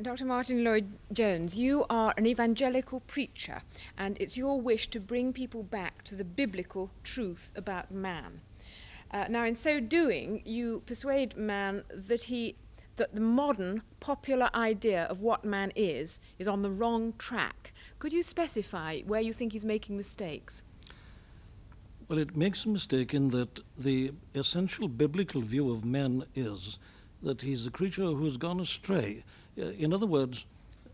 Dr. Martyn-Lloyd-Jones, you are an evangelical preacher, and it's your wish to bring people back to the biblical truth about man. Now, in so doing, you persuade man that the modern popular idea of what man is on the wrong track. Could you specify where you think he's making mistakes? Well, it makes a mistake in that the essential biblical view of man is that he's a creature who's gone astray. In other words,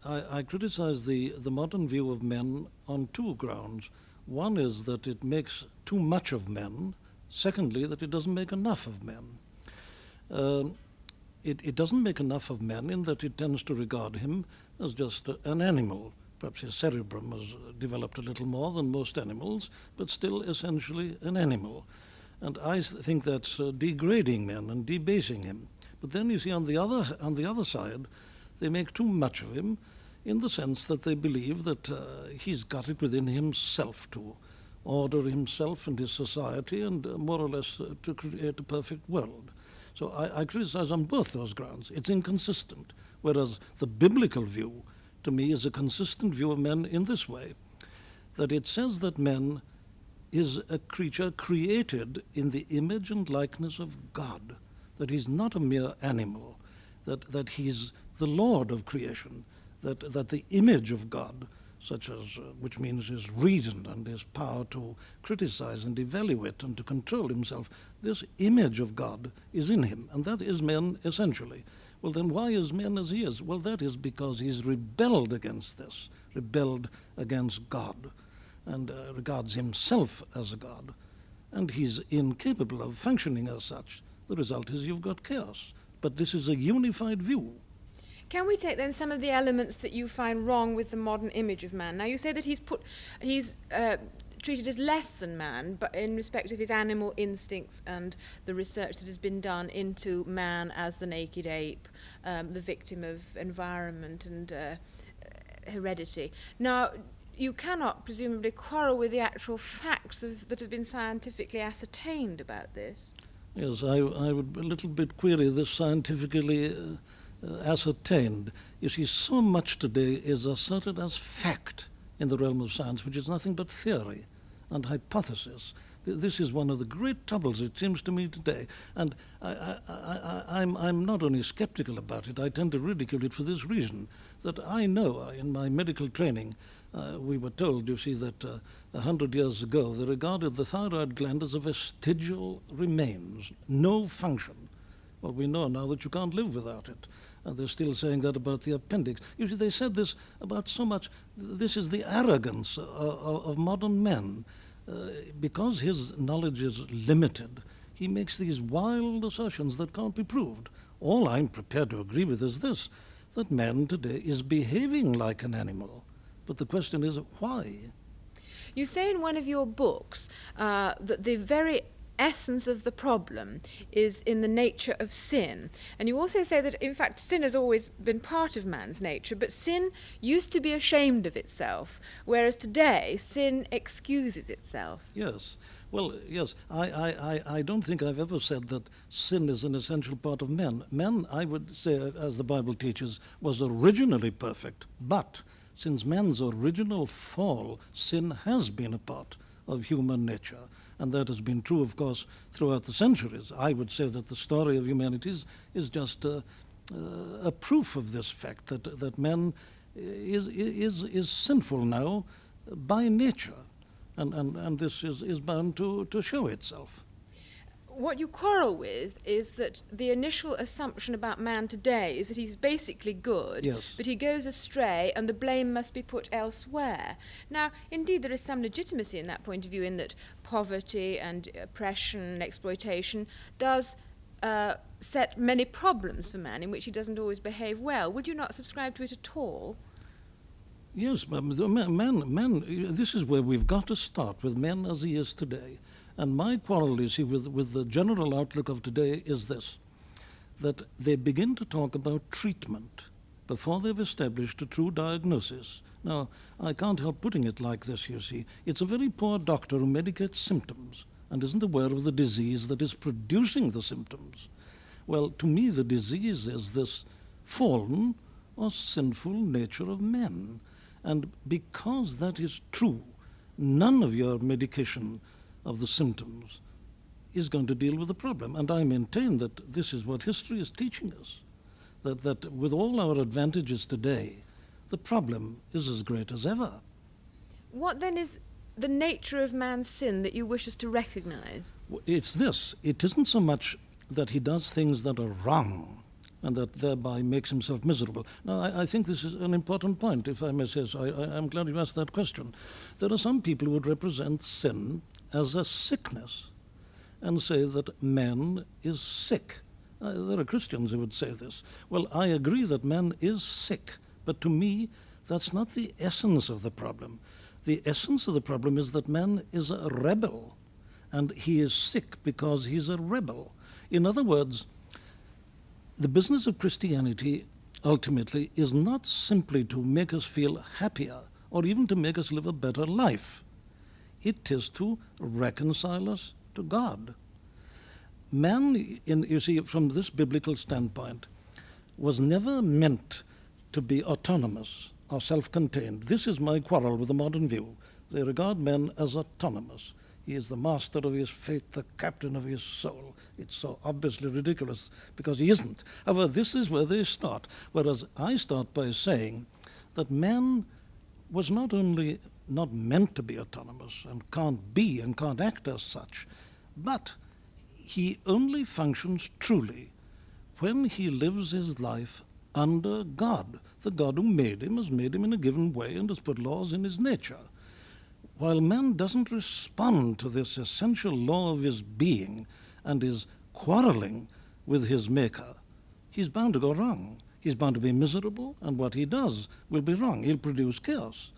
I criticize the modern view of men on two grounds. One is that it makes too much of men. Secondly, that it doesn't make enough of men. It doesn't make enough of men in that it tends to regard him as just an animal. Perhaps his cerebrum has developed a little more than most animals, but still essentially an animal. And I think that's degrading men and debasing him. But then you see on the other side, they make too much of him in the sense that they believe that he's got it within himself to order himself and his society and more or less to create a perfect world. So I criticize on both those grounds. It's inconsistent, whereas the biblical view, to me, is a consistent view of men in this way, that it says that man is a creature created in the image and likeness of God, that he's not a mere animal, that he's the Lord of creation, that the image of God, such as, which means his reason and his power to criticize and evaluate and to control himself, this image of God is in him, and that is man essentially. Well, then why is man as he is? Well, that is because he's rebelled against this, rebelled against God, and regards himself as a God, and he's incapable of functioning as such. The result is you've got chaos. But this is a unified view. Can we take then some of the elements that you find wrong with the modern image of man? Now, you say that he's treated as less than man, but in respect of his animal instincts and the research that has been done into man as the naked ape, the victim of environment and heredity. Now, you cannot presumably quarrel with the actual facts that have been scientifically ascertained about this. Yes, I would a little bit query this scientifically ascertained. You see, so much today is asserted as fact in the realm of science, which is nothing but theory and hypothesis. This is one of the great troubles, it seems to me, today. And I'm not only skeptical about it, I tend to ridicule it for this reason, that I know in my medical training, we were told, you see, that 100 years ago, they regarded the thyroid gland as a vestigial remains, no function. Well, we know now that you can't live without it. And they're still saying that about the appendix. You see, they said this about so much. This is the arrogance of modern men. Because his knowledge is limited, he makes these wild assertions that can't be proved. All I'm prepared to agree with is this, that man today is behaving like an animal. But the question is, why? You say in one of your books that the very essence of the problem is in the nature of sin. And you also say that, in fact, sin has always been part of man's nature, but sin used to be ashamed of itself, whereas today sin excuses itself. Yes. Well, yes, I don't think I've ever said that sin is an essential part of man. Man, I would say, as the Bible teaches, was originally perfect, but since man's original fall, sin has been a part of human nature. And that has been true, of course, throughout the centuries. I would say that the story of humanity is just a proof of this fact, that man is sinful now by nature. And this is bound to show itself. What you quarrel with is that the initial assumption about man today is that he's basically good, yes, but he goes astray and the blame must be put elsewhere. Now, indeed, there is some legitimacy in that point of view, in that poverty and oppression and exploitation does set many problems for man in which he doesn't always behave well. Would you not subscribe to it at all? Yes, man, this is where we've got to start, with man as he is today. And my quarrel, you see, with the general outlook of today is this, that they begin to talk about treatment before they've established a true diagnosis. Now, I can't help putting it like this, you see. It's a very poor doctor who medicates symptoms and isn't aware of the disease that is producing the symptoms. Well, to me, the disease is this fallen, or sinful nature of men. And because that is true, none of your medication of the symptoms is going to deal with the problem. And I maintain that this is what history is teaching us, that with all our advantages today, the problem is as great as ever. What then is the nature of man's sin that you wish us to recognize? It's this. It isn't so much that he does things that are wrong and that thereby makes himself miserable. Now, I think this is an important point, if I may say so. I'm glad you asked that question. There are some people who would represent sin as a sickness and say that man is sick. There are Christians who would say this. Well, I agree that man is sick, but to me, that's not the essence of the problem. The essence of the problem is that man is a rebel, and he is sick because he's a rebel. In other words, the business of Christianity ultimately is not simply to make us feel happier or even to make us live a better life. It is to reconcile us to God. Man, you see, from this biblical standpoint, was never meant to be autonomous or self-contained. This is my quarrel with the modern view. They regard men as autonomous. He is the master of his fate, the captain of his soul. It's so obviously ridiculous because he isn't. However, this is where they start. Whereas I start by saying that man was not only not meant to be autonomous and can't act as such, but he only functions truly when he lives his life under God. The God who made him has made him in a given way and has put laws in his nature. While man doesn't respond to this essential law of his being and is quarreling with his maker, he's bound to go wrong. He's bound to be miserable, and what he does will be wrong. He'll produce chaos.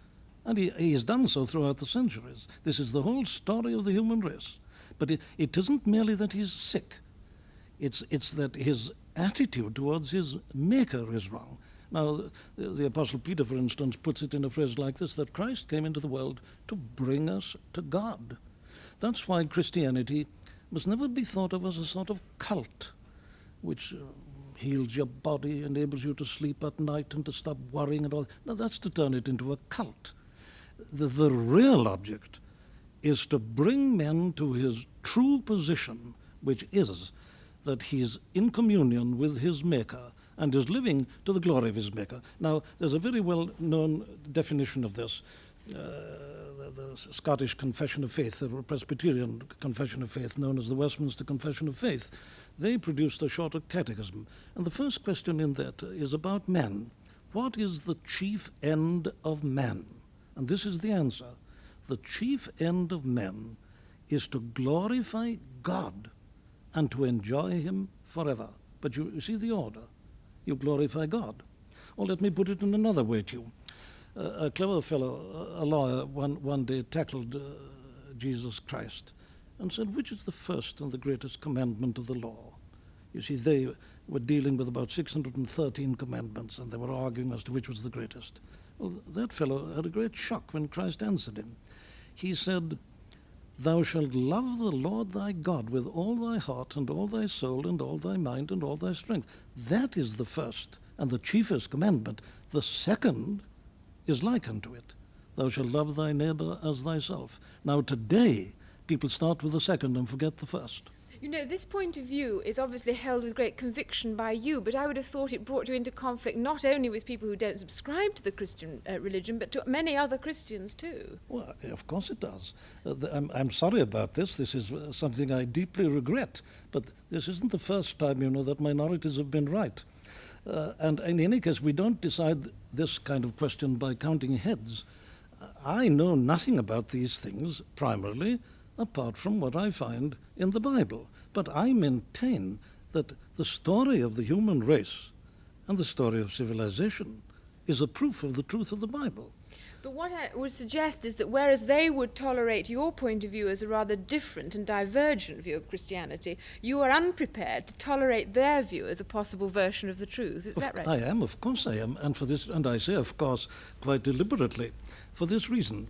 And he's done so throughout the centuries. This is the whole story of the human race. But it isn't merely that he's sick. It's that his attitude towards his maker is wrong. Now, the Apostle Peter, for instance, puts it in a phrase like this, that Christ came into the world to bring us to God. That's why Christianity must never be thought of as a sort of cult, which heals your body, enables you to sleep at night and to stop worrying and all. Now, that's to turn it into a cult. The real object is to bring men to his true position, which is that he is in communion with his Maker and is living to the glory of his Maker. Now, there's a very well-known definition of this, the Scottish Confession of Faith, the Presbyterian Confession of Faith, known as the Westminster Confession of Faith. They produced a shorter catechism, and the first question in that is about man. What is the chief end of man? And this is the answer. The chief end of men is to glorify God and to enjoy him forever. But you see the order. You glorify God. Or let me put it in another way to you. A clever fellow, a lawyer, one day tackled Jesus Christ and said, which is the first and the greatest commandment of the law? You see, they were dealing with about 613 commandments, and they were arguing as to which was the greatest. Well, that fellow had a great shock when Christ answered him. He said, thou shalt love the Lord thy God with all thy heart and all thy soul and all thy mind and all thy strength. That is the first and the chiefest commandment. The second is like unto it. Thou shalt love thy neighbor as thyself. Now today, people start with the second and forget the first. You know, this point of view is obviously held with great conviction by you, but I would have thought it brought you into conflict not only with people who don't subscribe to the Christian religion, but to many other Christians too. Well, of course it does. I'm sorry about this. This is something I deeply regret, but this isn't the first time, you know, that minorities have been right. And in any case, we don't decide this kind of question by counting heads. I know nothing about these things, primarily, apart from what I find in the Bible. But I maintain that the story of the human race and the story of civilization is a proof of the truth of the Bible. But what I would suggest is that whereas they would tolerate your point of view as a rather different and divergent view of Christianity, you are unprepared to tolerate their view as a possible version of the truth. Is that right? I am, of course I am, and I say, of course, quite deliberately, for this reason,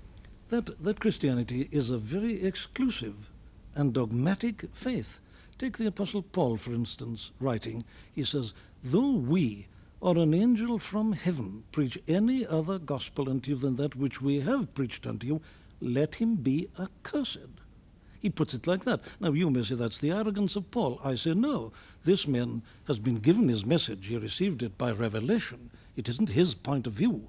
that Christianity is a very exclusive and dogmatic faith. Take the Apostle Paul, for instance, writing. He says, though we or an angel from heaven preach any other gospel unto you than that which we have preached unto you, let him be accursed. He puts it like that. Now you may say that's the arrogance of Paul. I say no. This man has been given his message. He received it by revelation. It isn't his point of view.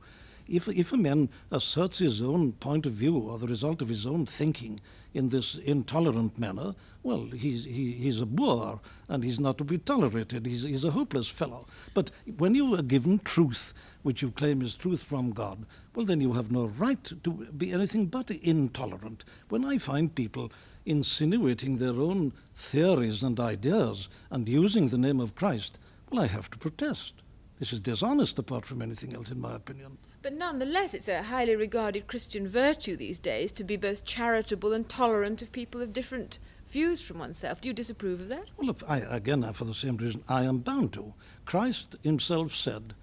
If a man asserts his own point of view or the result of his own thinking in this intolerant manner, well, he's a boor and he's not to be tolerated. He's a hopeless fellow. But when you are given truth, which you claim is truth from God, well, then you have no right to be anything but intolerant. When I find people insinuating their own theories and ideas and using the name of Christ, well, I have to protest. This is dishonest apart from anything else, in my opinion. But nonetheless, it's a highly regarded Christian virtue these days to be both charitable and tolerant of people of different views from oneself. Do you disapprove of that? Well, for the same reason, I am bound to. Christ himself said,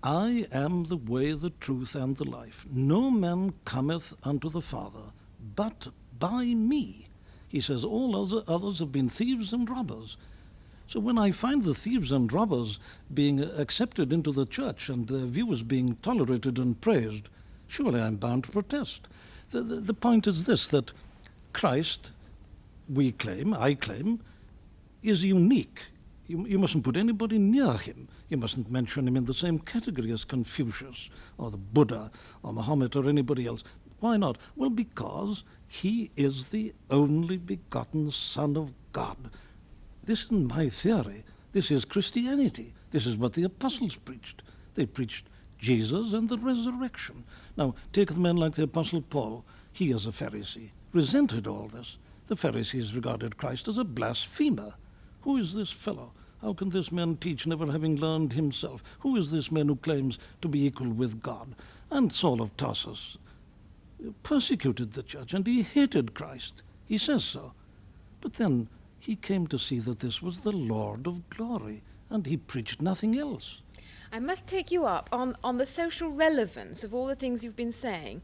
I am the way, the truth, and the life. No man cometh unto the Father but by me. He says, all others have been thieves and robbers. So when I find the thieves and robbers being accepted into the church and their views being tolerated and praised, surely I'm bound to protest. The point is this, that Christ, I claim, is unique. You mustn't put anybody near him. You mustn't mention him in the same category as Confucius or the Buddha or Muhammad or anybody else. Why not? Well, because he is the only begotten Son of God. This isn't my theory. This is Christianity. This is what the apostles preached. They preached Jesus and the resurrection. Now, take a man like the Apostle Paul. He, as a Pharisee, resented all this. The Pharisees regarded Christ as a blasphemer. Who is this fellow? How can this man teach, never having learned himself? Who is this man who claims to be equal with God? And Saul of Tarsus persecuted the church, and he hated Christ. He says so. But then he came to see that this was the Lord of glory, and he preached nothing else. I must take you up on the social relevance of all the things you've been saying,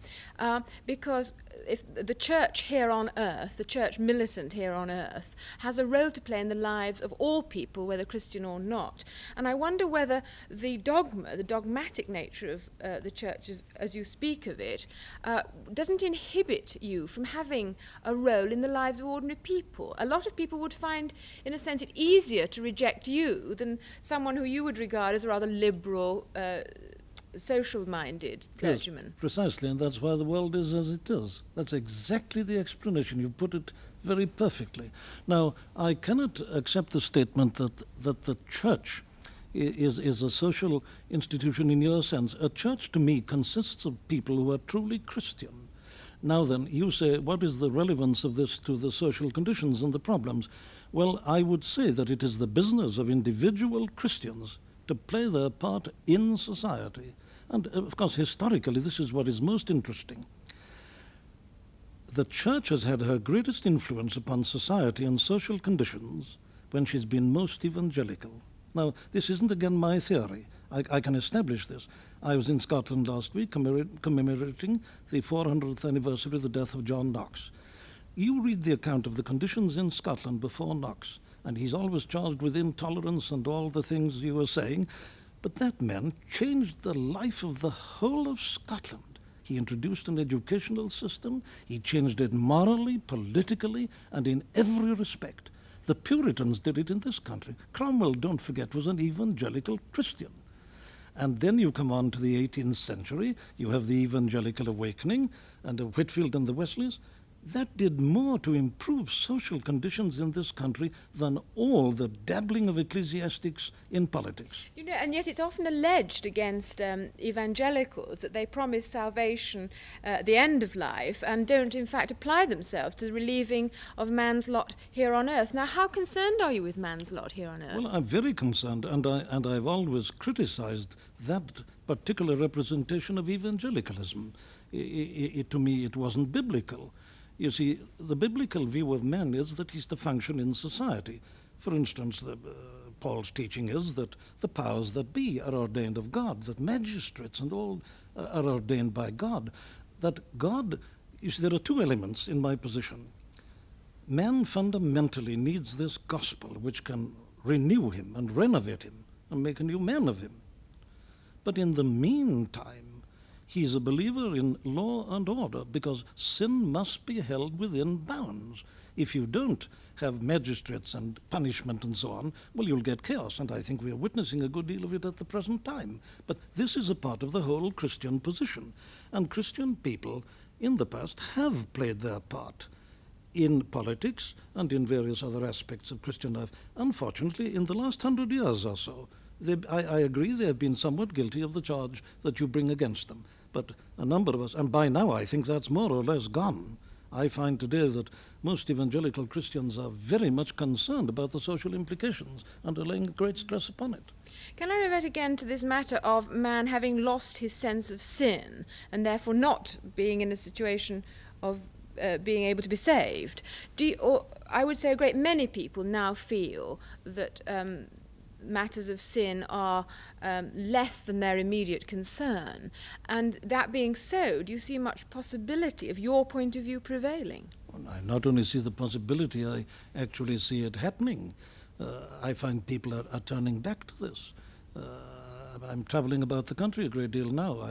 because if the church here on earth, the church militant here on earth, has a role to play in the lives of all people, whether Christian or not. And I wonder whether the dogmatic nature of the church, as you speak of it, doesn't inhibit you from having a role in the lives of ordinary people. A lot of people would find, in a sense, it easier to reject you than someone who you would regard as a rather liberal, social-minded clergyman. Yes, precisely, and that's why the world is as it is. That's exactly the explanation. You've put it very perfectly. Now, I cannot accept the statement that the church is a social institution in your sense. A church, to me, consists of people who are truly Christian. Now then, you say, what is the relevance of this to the social conditions and the problems? Well, I would say that it is the business of individual Christians to play their part in society. And of course, historically, this is what is most interesting. The church has had her greatest influence upon society and social conditions when she's been most evangelical. Now, this isn't again my theory. I can establish this. I was in Scotland last week commemorating the 400th anniversary of the death of John Knox. You read the account of the conditions in Scotland before Knox, and he's always charged with intolerance and all the things you were saying, but that man changed the life of the whole of Scotland. He introduced an educational system, he changed it morally, politically, and in every respect. The Puritans did it in this country. Cromwell, don't forget, was an evangelical Christian. And then you come on to the 18th century, you have the evangelical awakening, and Whitfield and the Wesleys. That did more to improve social conditions in this country than all the dabbling of ecclesiastics in politics. You know, and yet it's often alleged against evangelicals that they promise salvation at the end of life and don't in fact apply themselves to the relieving of man's lot here on earth. Now, how concerned are you with man's lot here on earth? Well, I'm very concerned, and I've always criticized that particular representation of evangelicalism. To me, it wasn't biblical. You see, the biblical view of man is that he's to function in society. For instance, Paul's teaching is that the powers that be are ordained of God, that magistrates and all are ordained by God. That God, you see, there are two elements in my position. Man fundamentally needs this gospel which can renew him and renovate him and make a new man of him. But in the meantime, he's a believer in law and order, because sin must be held within bounds. If you don't have magistrates and punishment and so on, well, you'll get chaos, and I think we are witnessing a good deal of it at the present time. But this is a part of the whole Christian position, and Christian people in the past have played their part in politics and in various other aspects of Christian life. Unfortunately, in the last 100 years or so, I agree they have been somewhat guilty of the charge that you bring against them. But a number of us, and by now I think that's more or less gone. I find today that most evangelical Christians are very much concerned about the social implications and are laying great stress upon it. Can I revert again to this matter of man having lost his sense of sin and therefore not being in a situation of being able to be saved? I would say a great many people now feel that matters of sin are less than their immediate concern. And that being so, do you see much possibility of your point of view prevailing? Well, I not only see the possibility, I actually see it happening. I find people are turning back to this. I'm travelling about the country a great deal now.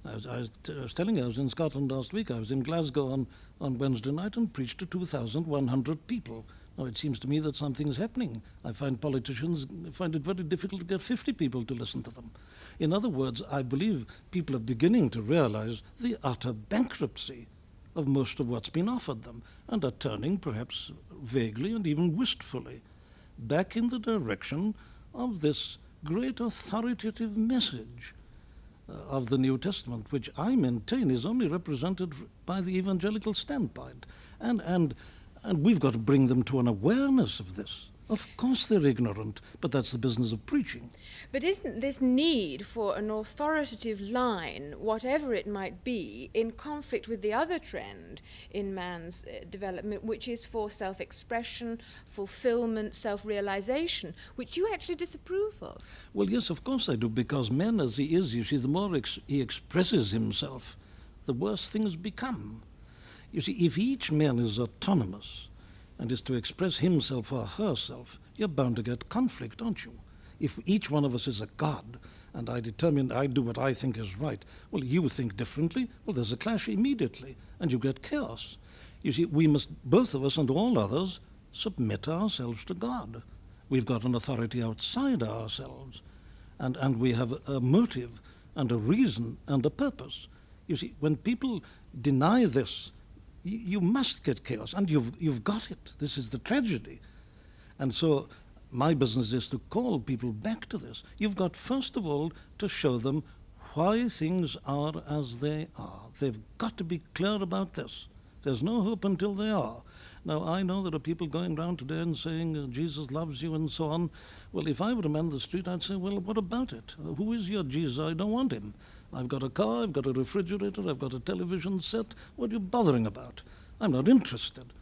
I was telling you, I was in Scotland last week. I was in Glasgow on Wednesday night and preached to 2,100 people. Now, it seems to me that something's happening. I find politicians find it very difficult to get 50 people to listen to them. In other words, I believe people are beginning to realize the utter bankruptcy of most of what's been offered them, and are turning, perhaps vaguely and even wistfully, back in the direction of this great authoritative message of the New Testament, which I maintain is only represented by the evangelical standpoint. And we've got to bring them to an awareness of this. Of course they're ignorant, but that's the business of preaching. But isn't this need for an authoritative line, whatever it might be, in conflict with the other trend in man's development, which is for self-expression, fulfillment, self-realization, which you actually disapprove of? Well, yes, of course I do, because man as he is, you see, the more he expresses himself, the worse things become. You see, if each man is autonomous and is to express himself or herself, you're bound to get conflict, aren't you? If each one of us is a god, and I do what I think is right, well, you think differently, well, there's a clash immediately, and you get chaos. You see, we must, both of us and all others, submit ourselves to God. We've got an authority outside ourselves, and we have a motive and a reason and a purpose. You see, when people deny this, you must get chaos, and you've got it. This is the tragedy. And so my business is to call people back to this. You've got, first of all, to show them why things are as they are. They've got to be clear about this. There's no hope until they are. Now, I know there are people going around today and saying, Jesus loves you and so on. Well, if I were a man on the street, I'd say, well, what about it? Who is your Jesus? I don't want him. I've got a car, I've got a refrigerator, I've got a television set. What are you bothering about? I'm not interested.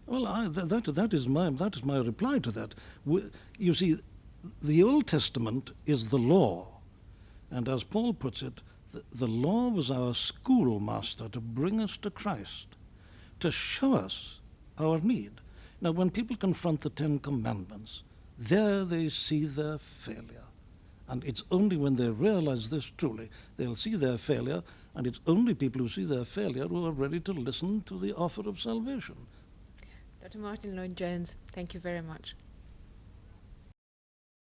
Well, that is my reply to that. You see, the Old Testament is the law. And as Paul puts it, the law was our schoolmaster to bring us to Christ, to show us our need. Now, when people confront the Ten Commandments, there they see their failure. And it's only when they realize this truly, they'll see their failure, and it's only people who see their failure who are ready to listen to the offer of salvation. Dr. Martyn-Lloyd Jones, thank you very much.